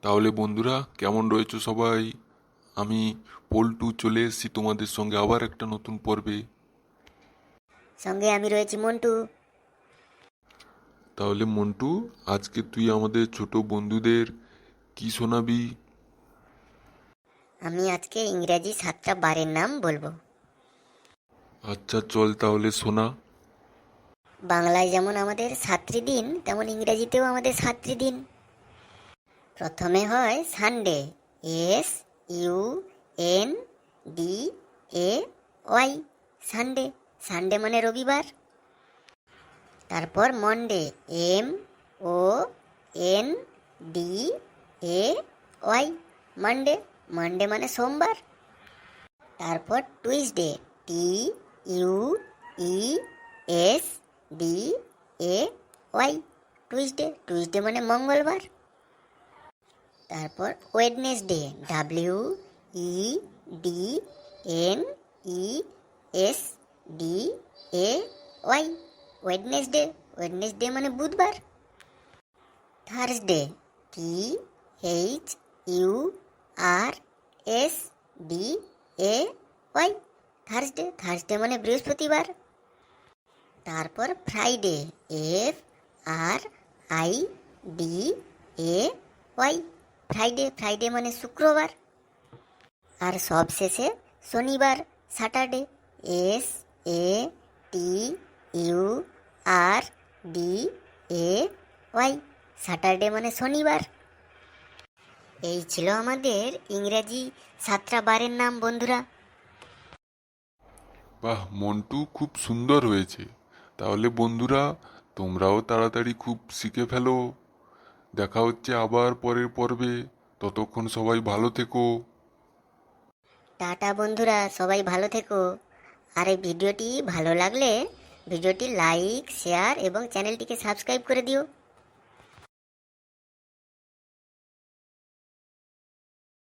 তাহলে বন্ধুরা, কেমন রয়েছো সবাই? আমি পল্টু চলে এসেছি তোমাদের সঙ্গে আবার একটা নতুন পর্বে। সঙ্গে আমি রয়েছি মন্টু। তাহলে মন্টু, আজকে তুই আমাদের ছোট বন্ধুদের কি শোনাবি? আমি আজকে ইংরেজি 7টা বারের নাম বলবো। আচ্ছা, চল তাহলে শোনা। বাংলায় যেমন আমাদের 7টি দিন, তেমন ইংরেজিতেও আমাদের 7টি দিন। প্রথমে হয় সানডে, SUNDAY, সানডে। সানডে মানে রবিবার। তারপর মন্ডে, MONDAY, মানডে। মানডে মানে সোমবার। তারপর টুইসডে, TUESDAY, টুইসডে। টুইসডে মানে মঙ্গলবার। তারপর ওয়েডনেসডে, WEDNESDAY, ওয়েডনেসডে। ওয়েডনেসডে মানে বুধবার। Thursday, THURSDAY, Thursday. থার্সডে মানে বৃহস্পতিবার। তারপর ফ্রাইডে, FRIDAY, ফ্রাইডে। ফ্রাইডে মানে শুক্রবার। আর সব শেষে শনিবার, স্যাটারডে, SATURDAY, স্যাটারডে মানে শনিবার। এই ছিল আমাদের ইংরেজি 7টা বারের নাম বন্ধুরা। বাহ মন্টু, খুব সুন্দর হয়েছে। তাহলে বন্ধুরা, তোমরাও তাড়াতাড়ি খুব শিখে ফেলো। দেখা হচ্ছে আবার পরের পর্বে। ততক্ষণ সবাই ভালো থেকো। টাটা বন্ধুরা, সবাই ভালো থেকো। আর এই ভিডিওটি ভালো লাগলে ভিডিওটি লাইক, শেয়ার এবং চ্যানেলটিকে সাবস্ক্রাইব করে দিও।